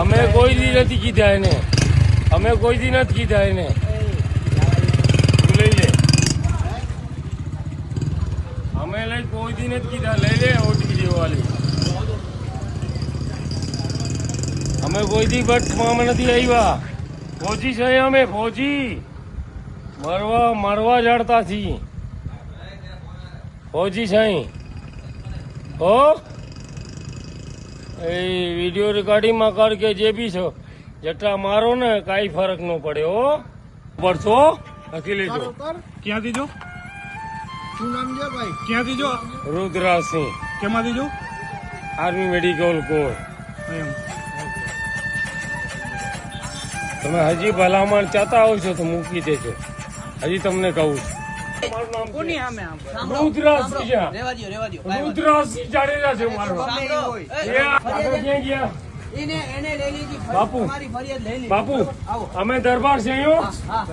અમે કોઈ દી નથી કીધા એને, અમે કોઈ દી નથી કીધા એને. લઈ લે, અમે લઈ કોઈ દી નથી કીધા. લઈ લે ઓટી જેવાલી. અમે કોઈ દી બટમાં નથી આવ્યા. ફોજી છે અમે, ફોજી મરવા જડતા છીએ. ફોજી છે હો. એ વિડીયો રેકોર્ડિંગમાં કર કે જે બી છો, જેટલા મારો ને કાંઈ ફરક ન પડે. હો પડશો લખી લેજો. ક્યાંથી જો? શું નામ છે ભાઈ? ક્યાંથી જો? રુદ્રાસિંહ, કેમાંથી જો? Army medical corps. એમ. તમે હજી ભલામણ ચાહતા હો છો તો મૂકી દેજો. હજી તમને કહું છું. કોની સામે આમ? રુદ્રાસિંહ છે. રેવા દ્યો. રુદ્રાસિંહ જાડેજા છે મારો. એ આગળ ક્યાં ગયા? એને લઈ લીધી. બાપુ, તમારી ફરિયાદ લઈ લીધી. બાપુ આવો. અમે દરબાર છે અહીંયા. હા.